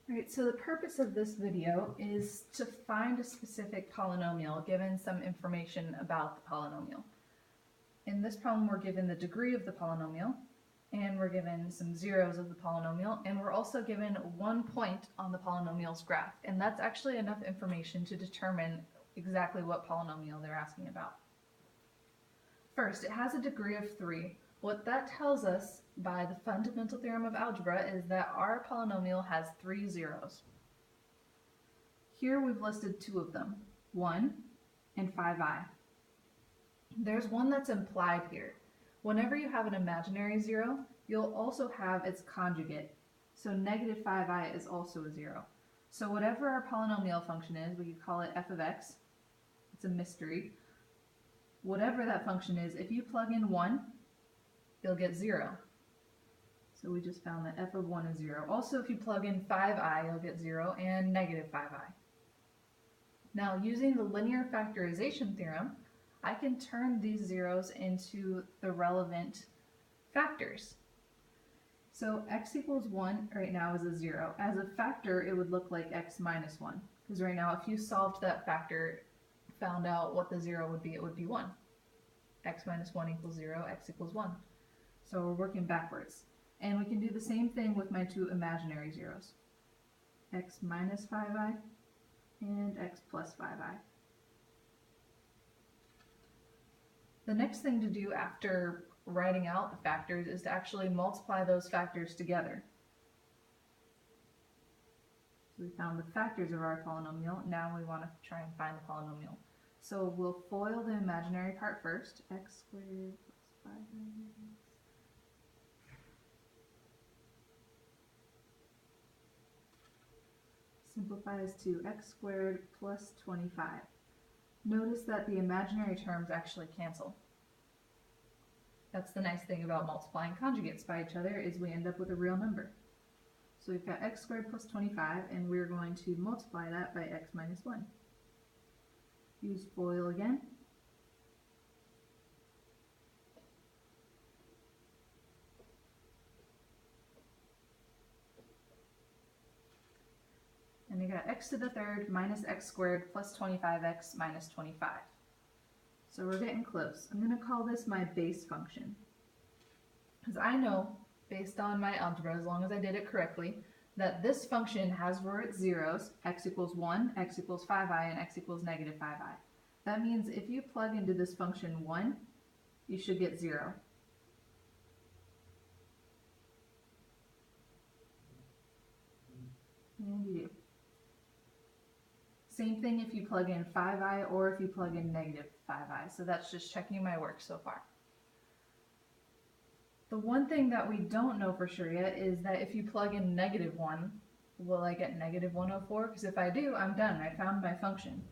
Alright, so the purpose of this video is to find a specific polynomial given some information about the polynomial. In this problem we're given the degree of the polynomial, and we're given some zeros of the polynomial, and we're also given 1 point on the polynomial's graph, and that's actually enough information to determine exactly what polynomial they're asking about. First, it has a degree of 3. What that tells us by the fundamental theorem of algebra is that our polynomial has 3 zeros. Here we've listed 2 of them, 1 and 5i. There's one that's implied here. Whenever you have an imaginary zero, you'll also have its conjugate. So negative 5i is also a zero. So whatever our polynomial function is, we could call it f of x. It's a mystery. Whatever that function is, if you plug in 1, you'll get 0. So we just found that f of 1 is 0. Also, if you plug in 5i, you'll get 0 and negative 5i. Now, using the linear factorization theorem, I can turn these zeros into the relevant factors. So x equals 1 right now is a 0. As a factor, it would look like x minus 1. Because right now, if you solved that factor, found out what the 0 would be, it would be 1. X minus 1 equals 0, x equals 1. So we're working backwards. And we can do the same thing with my 2 imaginary zeros. X minus 5i and x plus 5i. The next thing to do after writing out the factors is to actually multiply those factors together. So we found the factors of our polynomial. Now we want to try and find the polynomial. So we'll FOIL the imaginary part first. X squared plus 5x. Simplifies to x squared plus 25. Notice that the imaginary terms actually cancel. That's the nice thing about multiplying conjugates by each other, is we end up with a real number. So we've got x squared plus 25, and we're going to multiply that by x minus 1. Use FOIL again. And we got x to the third minus x squared plus 25x minus 25. So we're getting close. I'm going to call this my base function. Because I know, based on my algebra, as long as I did it correctly, that this function has for its zeros x equals 1, x equals 5i, and x equals negative 5i. That means if you plug into this function 1, you should get 0. And you do. Same thing if you plug in 5i or if you plug in negative 5i. So that's just checking my work so far. The one thing that we don't know for sure yet is that if you plug in negative 1, will I get negative 104? Because if I do, I'm done. I found my function.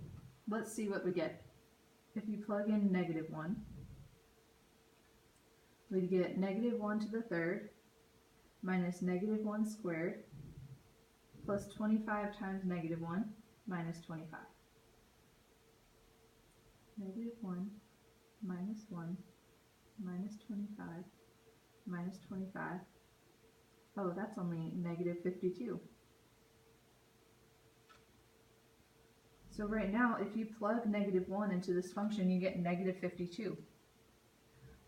Let's see what we get. If you plug in negative 1, we get negative 1 to the third minus negative 1 squared plus 25 times negative 1 minus 25. Negative 1 minus 1 minus 25 minus 25. Oh, that's only negative 52. So right now, if you plug negative 1 into this function, you get negative 52.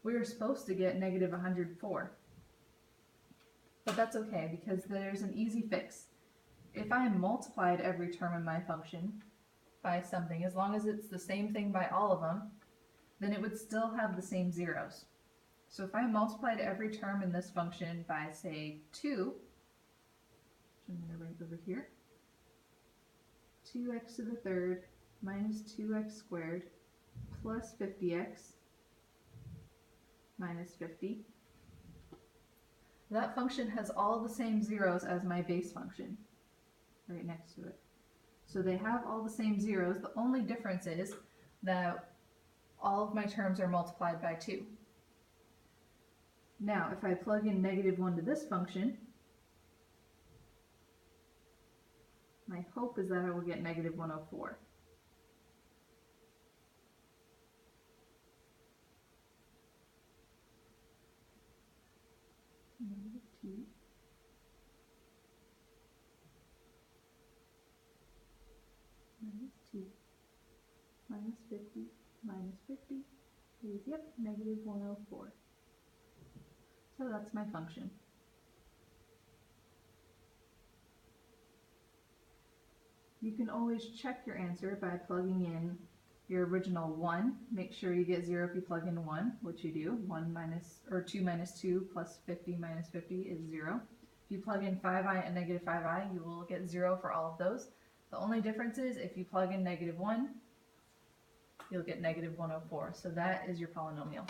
We were supposed to get negative 104. But that's okay, because there's an easy fix. If I multiplied every term in my function by something, as long as it's the same thing by all of them, then it would still have the same zeros. So if I multiplied every term in this function by, say, 2, which I'm going to write over here, 2x to the third minus 2x squared plus 50x minus 50. That function has all the same zeros as my base function right next to it. So they have all the same zeros. The only difference is that all of my terms are multiplied by 2. Now, if I plug in negative 1 to this function, my hope is that I will get negative 104. Negative 2 minus 2 minus 50 minus 50 is, yep, negative 104. So that's my function. You can always check your answer by plugging in your original 1. Make sure you get 0 if you plug in 1, which you do. 2 minus 2 plus 50 minus 50 is 0. If you plug in 5i and negative 5i, you will get 0 for all of those. The only difference is if you plug in negative 1, you'll get negative 104. So that is your polynomial.